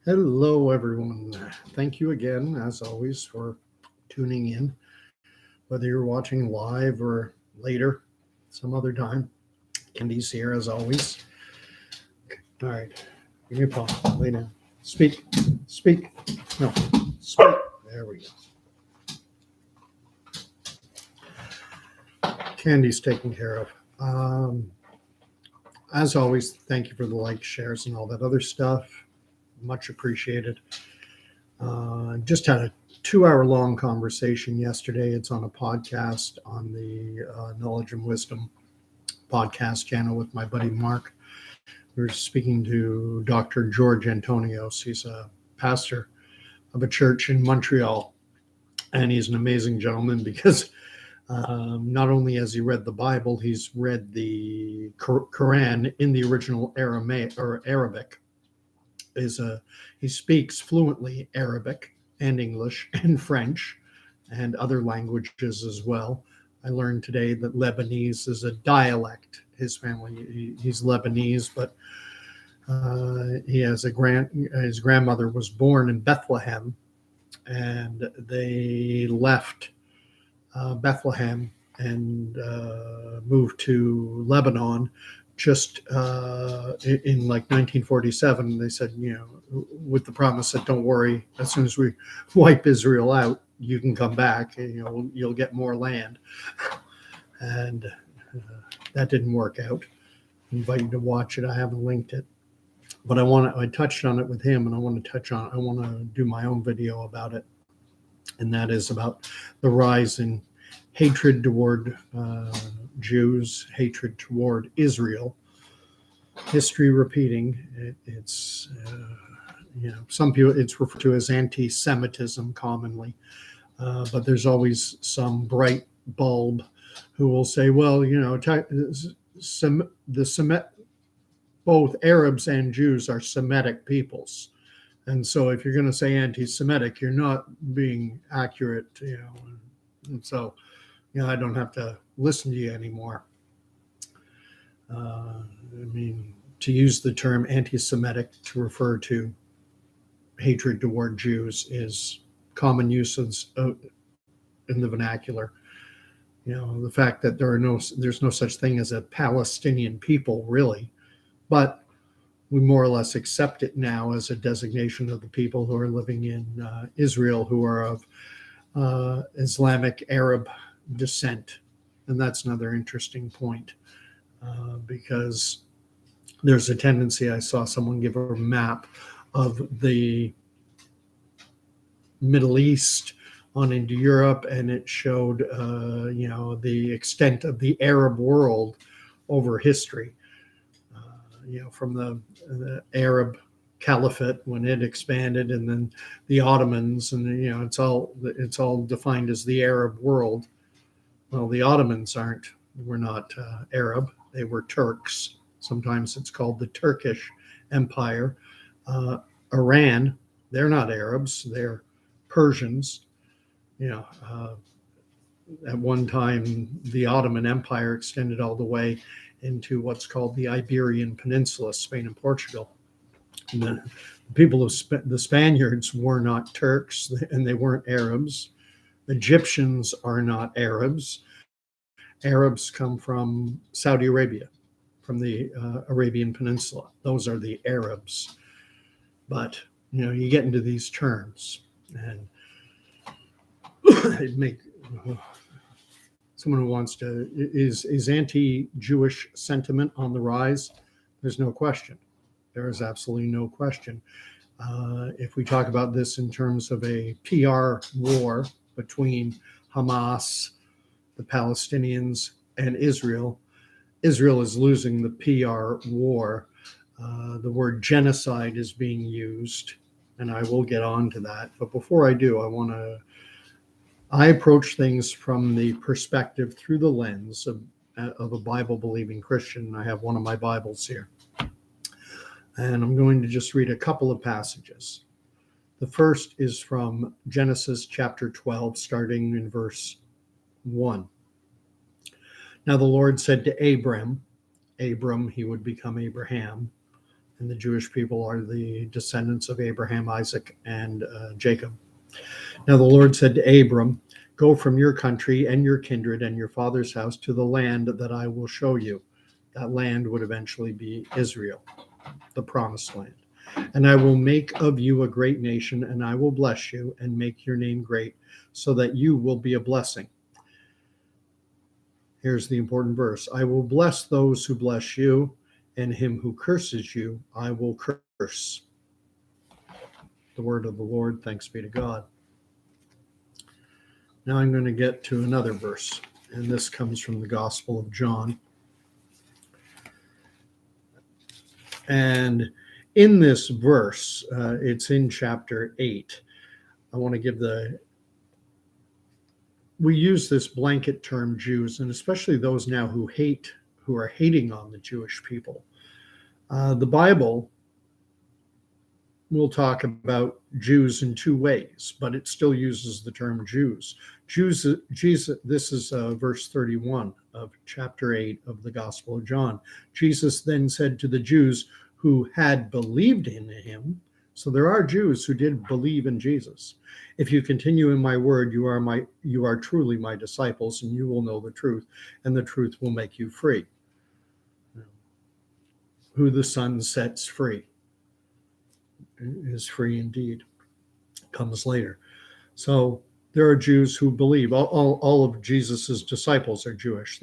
Hello, everyone. Thank you again, as always, for tuning in, whether you're watching live or later, some other time. Candy's here, as always. All right, give me a paw. Lay down. Speak. Speak. No, speak. There we go. Candy's taken care of. As always, thank you for the likes, shares, and all that other stuff. Much appreciated. Just had a 2-hour long conversation yesterday. It's on a podcast on the Knowledge and Wisdom podcast channel with my buddy Mark. We were speaking to Dr. George Antonios. He's a pastor of a church in Montreal, and he's an amazing gentleman because not only has he read the Bible, he's read the Quran in the original Aramaic or Arabic. He speaks fluently Arabic and English and French and other languages as well. I learned today that Lebanese is a dialect. His family, he's Lebanese, but he has his grandmother was born in Bethlehem, and they left Bethlehem and moved to Lebanon just in like 1947. They said, with the promise that don't worry, as soon as we wipe Israel out, you can come back, you'll get more land. And that didn't work out. I invite you to watch it. I haven't linked it, but I touched on it with him, and I want to do my own video about it. And that is about the rise in hatred toward Jews, hatred toward Israel. History repeating. It's some people, it's referred to as anti-Semitism commonly, but there's always some bright bulb who will say, well, both Arabs and Jews are Semitic peoples. And so if you're going to say anti-Semitic, you're not being accurate, And so, I don't have to listen to you anymore. To use the term anti-Semitic to refer to hatred toward Jews is common use in the vernacular. The fact that there's no such thing as a Palestinian people, really, but we more or less accept it now as a designation of the people who are living in Israel who are of Islamic Arab descent. And that's another interesting point, because there's a tendency, I saw someone give a map of the Middle East on into Europe, and it showed the extent of the Arab world over history, from the Arab Caliphate when it expanded, and then the Ottomans, and it's all defined as the Arab world. Well, the Ottomans were not Arab; they were Turks. Sometimes it's called the Turkish Empire. Iran, they're not Arabs; they're Persians. At one time, the Ottoman Empire extended all the way into what's called the Iberian Peninsula, Spain and Portugal. And the people of the Spaniards were not Turks, and they weren't Arabs. Egyptians are not Arabs. Arabs come from Saudi Arabia, from the Arabian Peninsula. Those are the Arabs. But, you get into these terms, and someone who wants to, is anti-Jewish sentiment on the rise? There's no question. There is absolutely no question. If we talk about this in terms of a PR war between Hamas, the Palestinians, and Israel, Israel is losing the PR war. The word genocide is being used, and I will get on to that. But before I do, I approach things from the perspective through the lens of a Bible-believing Christian. I have one of my Bibles here, and I'm going to just read a couple of passages. The first is from Genesis chapter 12, starting in verse 1. Now the Lord said to Abram, he would become Abraham, And the Jewish people are the descendants of Abraham, Isaac, and Jacob. Now the Lord said to Abram, "Go from your country and your kindred and your father's house to the land that I will show you." That land would eventually be Israel, the promised land. "And I will make of you a great nation, and I will bless you and make your name great, so that you will be a blessing." Here's the important verse. "I will bless those who bless you, and him who curses you, I will curse." The word of the Lord. Thanks be to God. Now I'm going to get to another verse, and this comes from the Gospel of John. And in this verse, it's in chapter 8. I want to give we use this blanket term Jews, and especially those now who are hating on the Jewish people. The Bible will talk about Jews in two ways, but it still uses the term Jews. Jesus, this is verse 31 of chapter 8 of the Gospel of John. "Jesus then said to the Jews who had believed in him," so there are Jews who did believe in Jesus, "If you continue in my word, you are truly my disciples, and you will know the truth, and the truth will make you free." Who the Son sets free is free indeed. Comes later. So there are Jews who believe. All of Jesus's disciples are Jewish.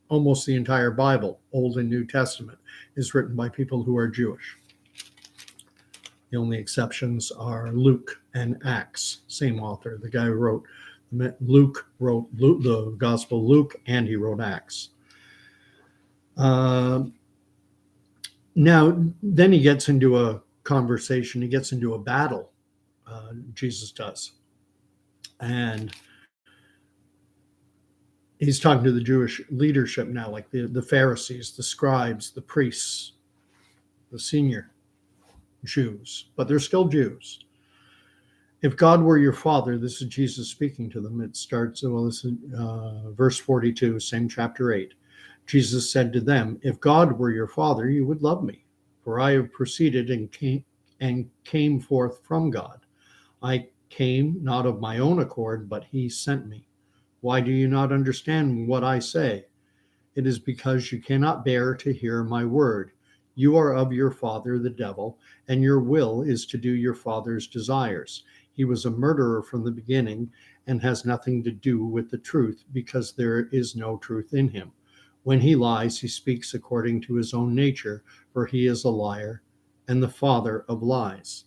Almost the entire Bible, Old and New Testament, is written by people who are Jewish. The only exceptions are Luke and Acts, same author. The guy who wrote Luke the Gospel of Luke, and he wrote Acts. Now, then he gets into a conversation. He gets into a battle. Jesus does, and he's talking to the Jewish leadership now, like the Pharisees, the scribes, the priests, the senior Jews, but they're still Jews. "If God were your father," this is Jesus speaking to them. It starts, well, this is verse 42, same chapter 8. "Jesus said to them, if God were your father, you would love me, for I have proceeded and came forth from God. I came not of my own accord, but he sent me. Why do you not understand what I say? It is because you cannot bear to hear my word. You are of your father, the devil, and your will is to do your father's desires. He was a murderer from the beginning and has nothing to do with the truth, because there is no truth in him. When he lies, he speaks according to his own nature, for he is a liar and the father of lies."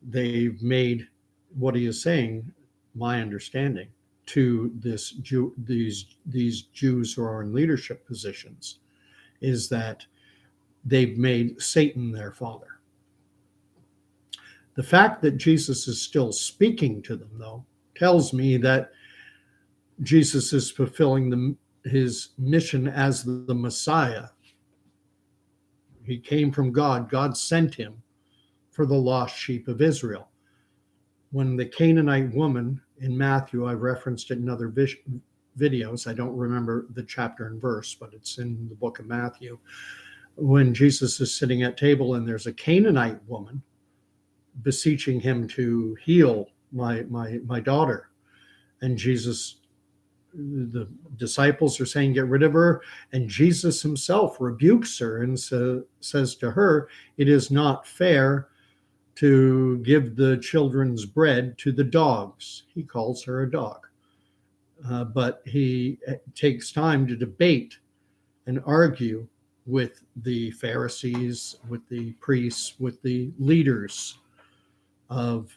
They've made what he is saying, my understanding, to these Jews who are in leadership positions, is that they've made Satan their father. The fact that Jesus is still speaking to them, though, tells me that Jesus is fulfilling his mission as the Messiah. He came from God. God sent him for the lost sheep of Israel. When the Canaanite woman in Matthew, I've referenced it in other videos. I don't remember the chapter and verse, but it's in the book of Matthew. When Jesus is sitting at table and there's a Canaanite woman beseeching him to heal my daughter, and Jesus, the disciples are saying, get rid of her, and Jesus himself rebukes her and says to her, "It is not fair to give the children's bread to the dogs." He calls her a dog. But he takes time to debate and argue with the Pharisees, with the priests, with the leaders of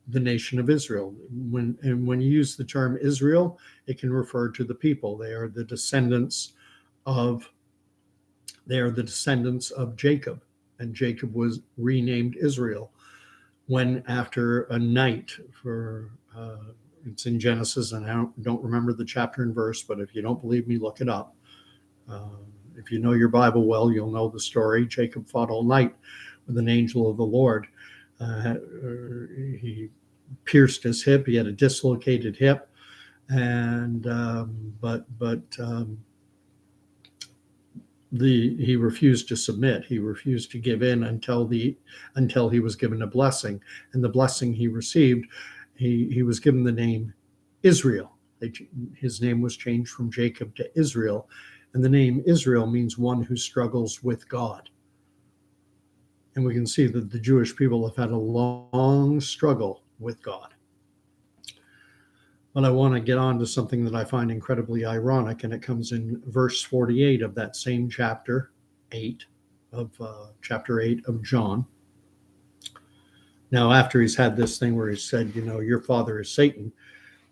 the nation of Israel. When you use the term Israel, it can refer to the people. They are the descendants of Jacob, and Jacob was renamed Israel when, after a night for it's in Genesis, and I don't remember the chapter and verse, but if you don't believe me, look it up. If you know your Bible well, you'll know the story. Jacob fought all night with an angel of the Lord. He pierced his hip. He had a dislocated hip, and but he refused to submit. He refused to give in until he was given a blessing. And the blessing he received, he was given the name Israel. His name was changed from Jacob to Israel. And the name Israel means one who struggles with God. And we can see that the Jewish people have had a long struggle with God. But I want to get on to something that I find incredibly ironic, and it comes in verse 48 of that same chapter 8 of John. Now, after he's had this thing where he said, your father is Satan,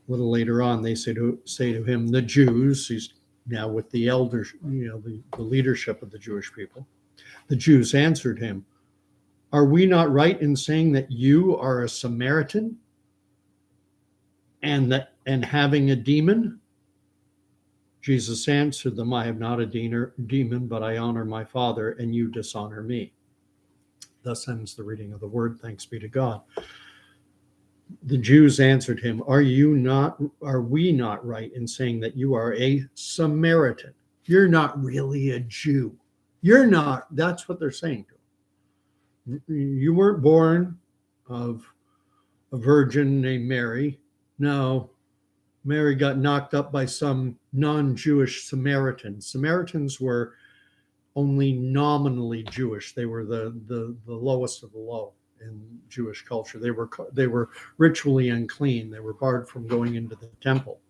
a little later on, they say to him, the Jews, he's now with the elders, the leadership of the Jewish people. The Jews answered him, are we not right in saying that you are a Samaritan and having a demon? Jesus answered them, I have not a demon, but I honor my Father, and you dishonor me. Thus ends the reading of the word. Thanks be to God. The Jews answered him, are we not right in saying that you are a Samaritan? You're not really a Jew. You're not. That's what they're saying to him. You weren't born of a virgin named Mary. No, Mary got knocked up by some non-Jewish Samaritans. Samaritans were only nominally Jewish. They were the lowest of the low in Jewish culture. They were ritually unclean. They were barred from going into the temple.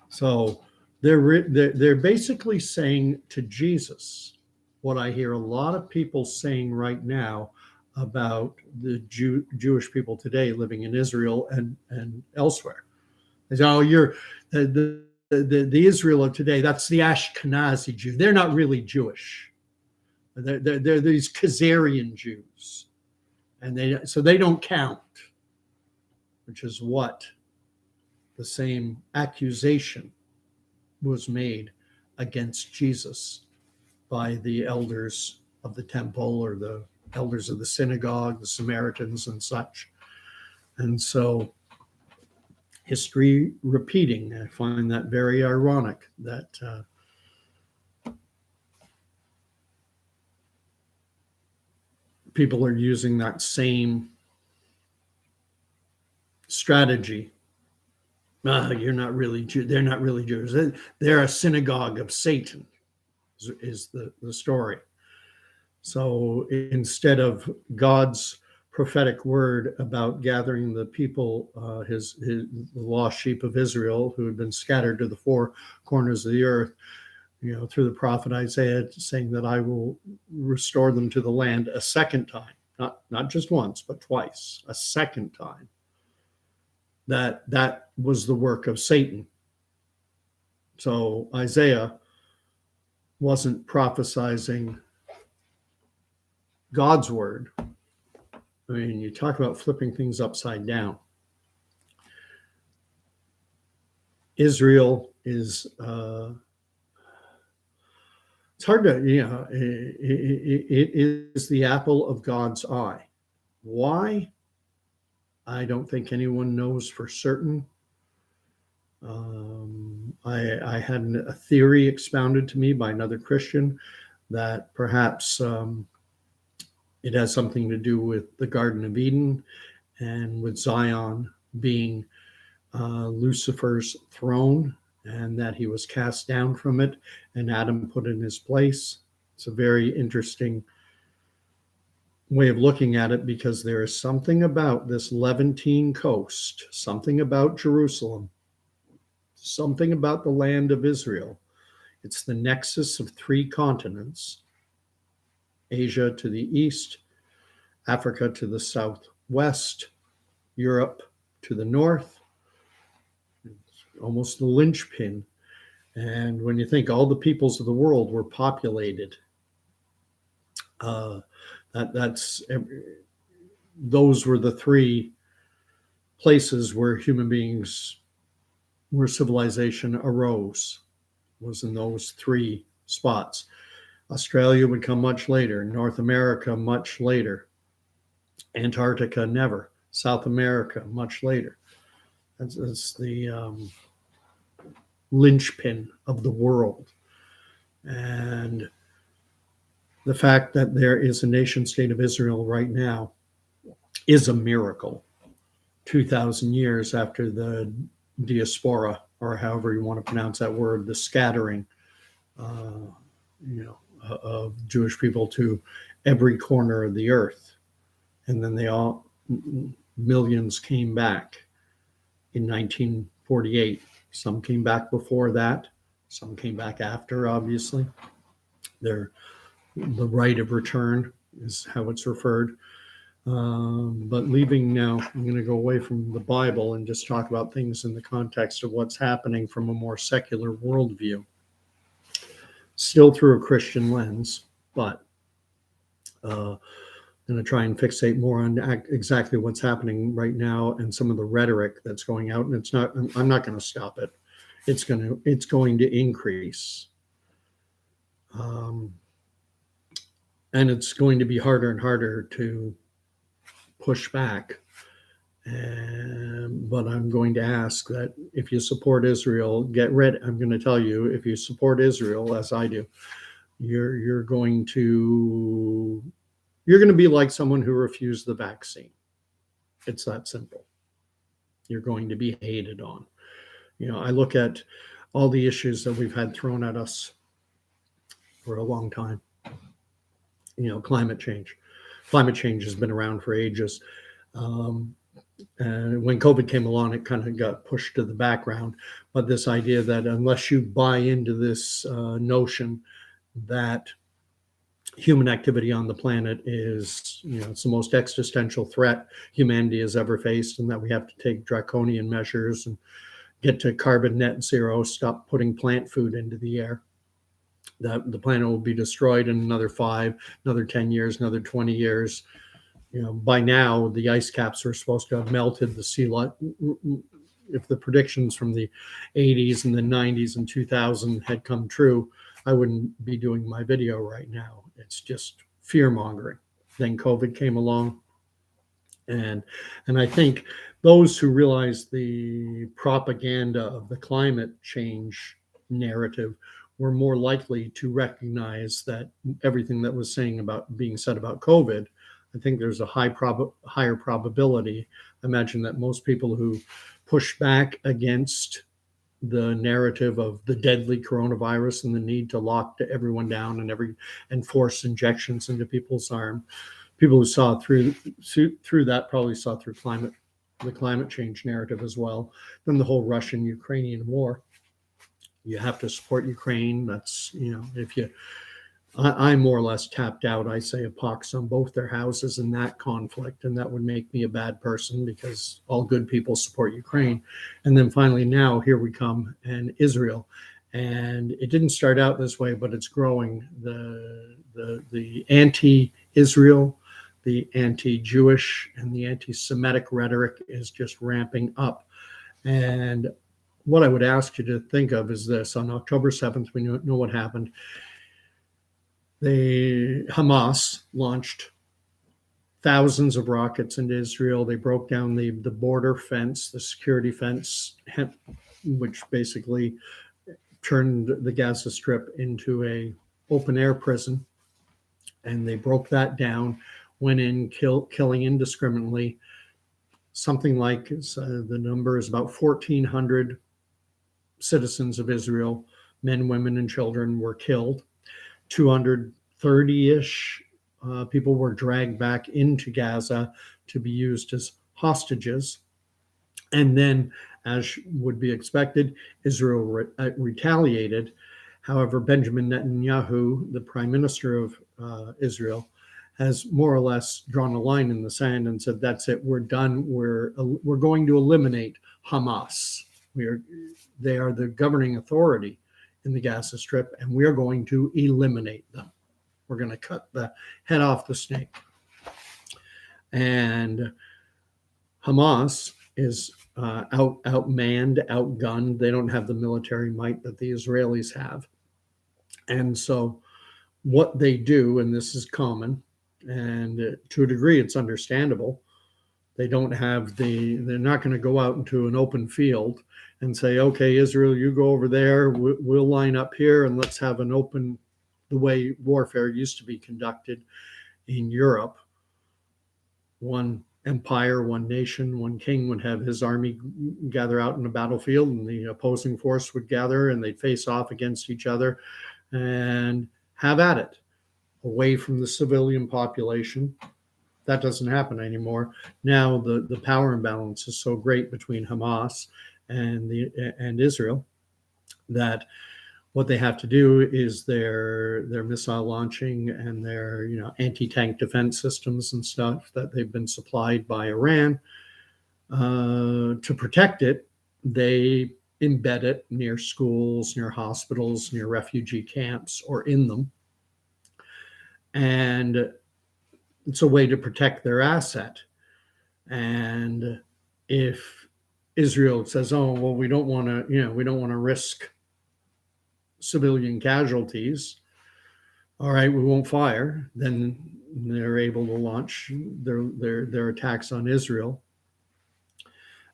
So they're basically saying to Jesus what I hear a lot of people saying right now about the Jewish people today living in Israel and elsewhere. They say, oh, you're the Israel of today, that's the Ashkenazi Jew. They're not really Jewish. They're these Khazarian Jews. And so they don't count, which is what the same accusation was made against Jesus by the elders of the temple or the elders of the synagogue, the Samaritans and such. And so history repeating. I find that very ironic that people are using that same strategy. You're not really Jew. They're not really Jews. They're a synagogue of Satan, is the story. So instead of God's prophetic word about gathering the people, the lost sheep of Israel who had been scattered to the four corners of the earth, through the prophet Isaiah, saying that I will restore them to the land a second time, not just once, but twice, a second time. That was the work of Satan. So Isaiah wasn't prophesizing God's word. I mean, you talk about flipping things upside down. Israel is, it's hard to, it is the apple of God's eye. Why? I don't think anyone knows for certain. I had a theory expounded to me by another Christian that perhaps it has something to do with the Garden of Eden and with Zion being Lucifer's throne, and that he was cast down from it and Adam put in his place. It's a very interesting way of looking at it, because there is something about this Levantine coast, something about Jerusalem, something about the land of Israel. It's the nexus of three continents: Asia to the east, Africa to the southwest, Europe to the north. It's almost the linchpin. And when you think all the peoples of the world were populated, those were the three places where human beings, where civilization arose, was in those three spots. Australia would come much later, North America much later, Antarctica never, South America much later. That's the linchpin of the world. And the fact that there is a nation state of Israel right now is a miracle. 2,000 years after the diaspora, or however you want to pronounce that word, the scattering, uh, of Jewish people to every corner of the earth. And then millions came back in 1948. Some came back before that. Some came back after, obviously. The right of return is how it's referred. But leaving now, I'm going to go away from the Bible and just talk about things in the context of what's happening from a more secular worldview. Still through a Christian lens, but I'm going to try and fixate more on exactly what's happening right now and some of the rhetoric that's going out. And I'm not going to stop it. It's going to increase. And it's going to be harder and harder to push back. But I'm going to ask that if you support Israel, get ready. I'm going to tell you, if you support Israel, as I do, you're going to be like someone who refused the vaccine. It's that simple. You're going to be hated on. I look at all the issues that we've had thrown at us for a long time. Climate change. Climate change has been around for ages. And when COVID came along, it kind of got pushed to the background. But this idea that unless you buy into this notion that human activity on the planet is, it's the most existential threat humanity has ever faced, and that we have to take draconian measures and get to carbon net zero, stop putting plant food into the air, that the planet will be destroyed in another 5, another 10 years, another 20 years. By now, the ice caps are supposed to have melted. The sea level, if the predictions from the 80s and the 90s and 2000 had come true, I wouldn't be doing my video right now. It's just fear mongering. Then COVID came along, and I think those who realize the propaganda of the climate change narrative were more likely to recognize that everything that was being said about COVID. I think there's a higher probability. I imagine that most people who push back against the narrative of the deadly coronavirus and the need to lock everyone down and force injections into people's arm, people who saw through that probably saw through the climate change narrative as well. Then the whole Russian-Ukrainian war. You have to support Ukraine. That's, I'm more or less tapped out. I say a pox on both their houses in that conflict, and that would make me a bad person because all good people support Ukraine. And then finally, now here we come, and Israel. And it didn't start out this way, but it's growing. The anti-Israel, the anti-Jewish, and the anti-Semitic rhetoric is just ramping up. And what I would ask you to think of is this: on October 7th, we know what happened. Hamas launched thousands of rockets into Israel. They broke down the border fence, the security fence, which basically turned the Gaza Strip into a open air prison. And they broke that down, went in, killing indiscriminately. Something like the number is about 1,400 citizens of Israel, men, women, and children, were killed. 230-ish people were dragged back into Gaza to be used as hostages. And then, as would be expected, Israel retaliated. However, Benjamin Netanyahu, the prime minister of Israel, has more or less drawn a line in the sand and said, that's it, we're done. We're going to eliminate Hamas. They are the governing authority in the Gaza Strip, and we're going to eliminate them. We're going to cut the head off the snake. And Hamas is outmanned, outgunned. They don't have the military might that the Israelis have. And so what they do, and this is common, and to a degree it's understandable, they're not going to go out into an open field and say, okay, Israel, you go over there, we'll line up here, and let's have an open, the way warfare used to be conducted in Europe. One empire, one nation, one king would have his army gather out in the battlefield, and the opposing force would gather, and they'd face off against each other and have at it, away from the civilian population. That doesn't happen anymore. Now the power imbalance is so great between Hamas and Israel that what they have to do is their missile launching and their anti-tank defense systems and stuff that they've been supplied by Iran, to protect it. They embed it near schools, near hospitals, near refugee camps, or in them, and it's a way to protect their asset. And if Israel says, "Oh, well, we don't want to risk civilian casualties. All right, we won't fire," then they're able to launch their attacks on Israel.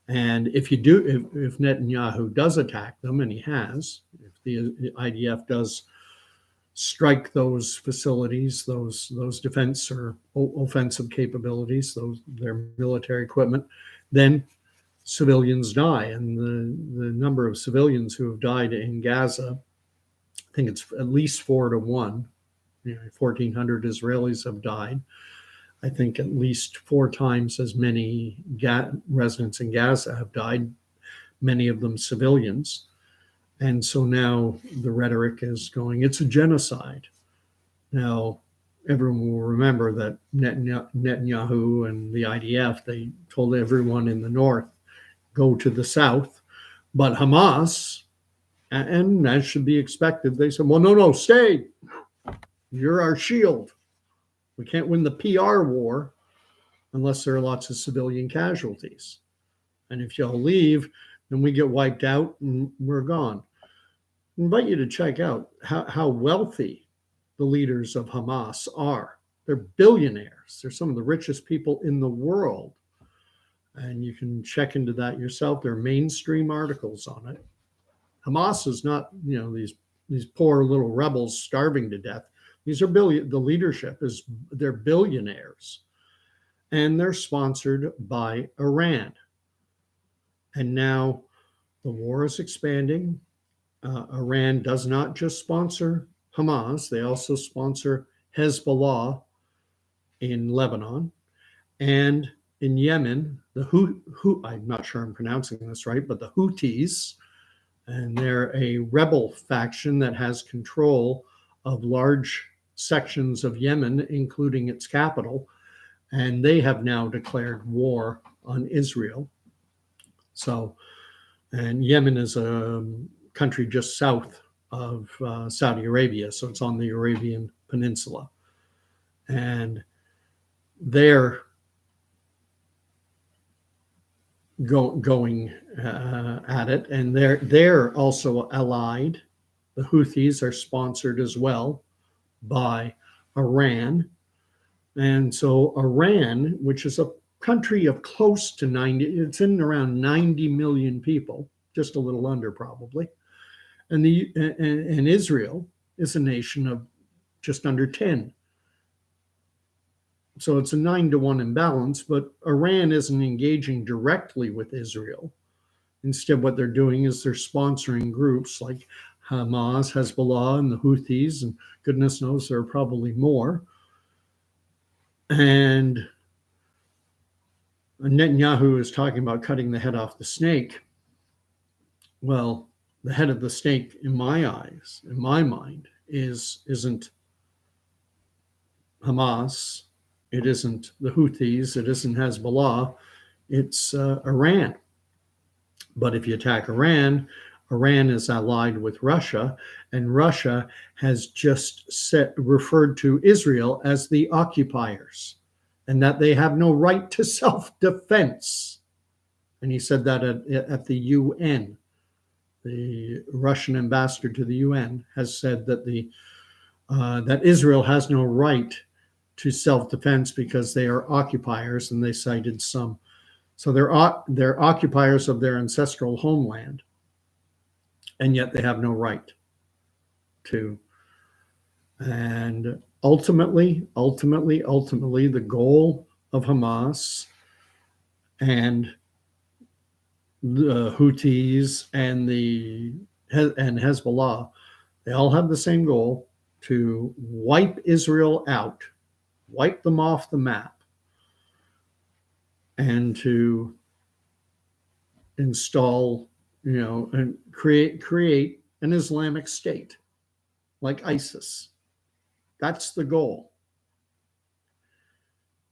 And if Netanyahu does attack them, and he has, if the IDF does strike those facilities, those defense or offensive capabilities, their military equipment, then civilians die. And the number of civilians who have died in Gaza, I think it's at least 4-1. 1,400 Israelis have died. I think at least 4 times as many residents in Gaza have died, many of them civilians. And so now the rhetoric is going, it's a genocide. Now, everyone will remember that Netanyahu and the IDF, they told everyone in the north, go to the south. But Hamas, and that should be expected, they said, well, no, stay. You're our shield. We can't win the PR war unless there are lots of civilian casualties. And if y'all leave, then we get wiped out and we're gone. I invite you to check out how wealthy the leaders of Hamas are. They're billionaires. They're some of the richest people in the world. And you can check into that yourself. There are mainstream articles on it. Hamas is not, these poor little rebels starving to death. These are the leadership they're billionaires, and they're sponsored by Iran. And now the war is expanding. Iran does not just sponsor Hamas, they also sponsor Hezbollah in Lebanon, and in Yemen, I'm not sure I'm pronouncing this right, but the Houthis, and they're a rebel faction that has control of large sections of Yemen, including its capital, and they have now declared war on Israel. So, and Yemen is a country just south of Saudi Arabia, so it's on the Arabian Peninsula, and they're going at it, and they're also allied. The Houthis are sponsored as well by Iran. And so Iran, which is a country of close to 90, it's in around 90 million people, just a little under probably. And Israel is a nation of just under 10. So it's a 9-1 imbalance, but Iran isn't engaging directly with Israel. Instead, what they're doing is they're sponsoring groups like Hamas, Hezbollah, and the Houthis, and goodness knows there are probably more. And Netanyahu is talking about cutting the head off the snake. Well, the head of the snake, in my eyes, in my mind, isn't Hamas, it isn't the Houthis, it isn't Hezbollah, it's Iran. But if you attack Iran, Iran is allied with Russia, and Russia has just referred to Israel as the occupiers, and that they have no right to self-defense. And he said that at the UN. The Russian ambassador to the UN has said that that Israel has no right to self-defense because they are occupiers, and they cited some. So they're occupiers of their ancestral homeland. and yet they have no right to. And ultimately, the goal of Hamas and the Houthis and Hezbollah, they all have the same goal: to wipe Israel out, wipe them off the map, and to install, and create an Islamic State like ISIS. That's the goal.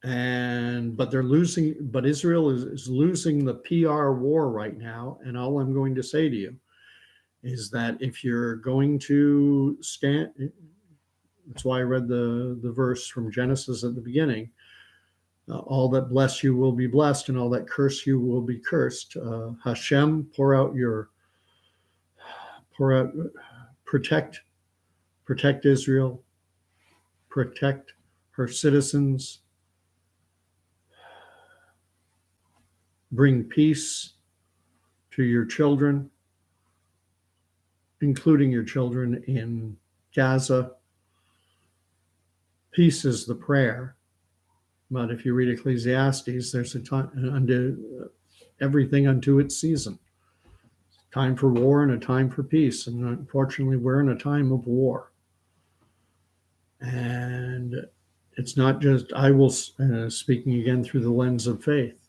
But they're losing. But Israel is losing the PR war right now. And all I'm going to say to you is that if you're going to stand, that's why I read the verse from Genesis at the beginning. All that bless you will be blessed, and all that curse you will be cursed. Hashem, protect Israel, protect her citizens, bring peace to your children, including your children in Gaza. Peace is the prayer. But if you read Ecclesiastes, there's a time everything unto its season. Time for war and a time for peace. And unfortunately, we're in a time of war. And it's not just, I will, speaking again through the lens of faith.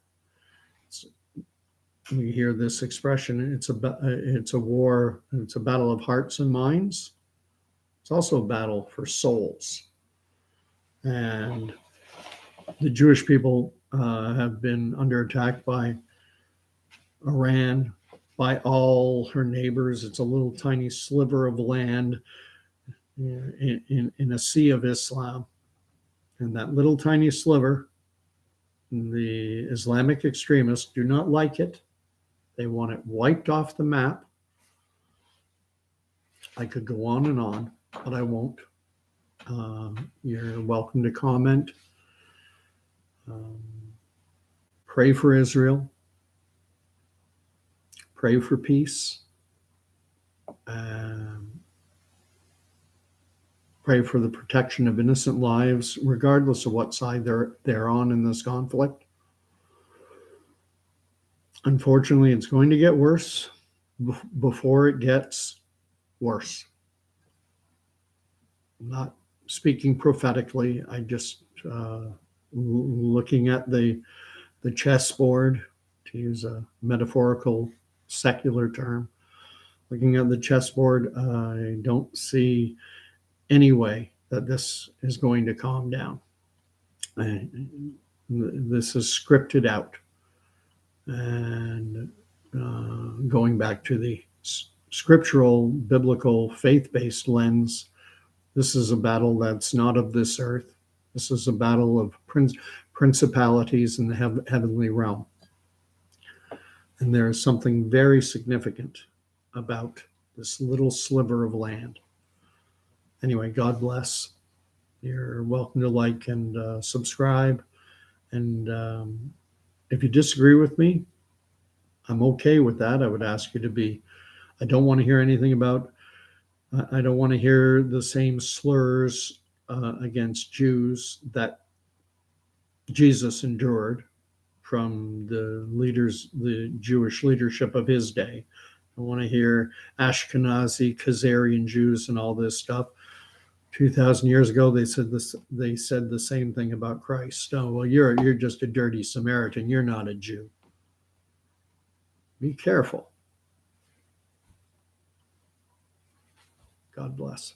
We hear this expression, it's a war, it's a battle of hearts and minds. It's also a battle for souls. And the Jewish people have been under attack by Iran, by all her neighbors. It's a little tiny sliver of land in a sea of Islam. And that little tiny sliver, the Islamic extremists do not like it. They want it wiped off the map. I could go on and on, but I won't. You're welcome to comment. Pray for Israel. Pray for peace. Pray for the protection of innocent lives, regardless of what side they're on in this conflict. Unfortunately, it's going to get worse before it gets worse. I'm not speaking prophetically. I just looking at the chessboard, to use a metaphorical secular term. Looking at the chessboard, I don't see any way that this is going to calm down. This is scripted out. And going back to the scriptural, biblical, faith-based lens, this is a battle that's not of this earth. This is a battle of principalities in the heavenly realm. And there is something very significant about this little sliver of land. Anyway, God bless. You're welcome to like and subscribe. And if you disagree with me, I'm okay with that. I would ask you to be. I don't want to hear anything about, I don't want to hear the same slurs against Jews that Jesus endured from the leaders, the Jewish leadership of his day. I want to hear Ashkenazi, Khazarian Jews and all this stuff. 2,000 years ago, they said the same thing about Christ. Oh, well, you're just a dirty Samaritan. You're not a Jew. Be careful. God bless.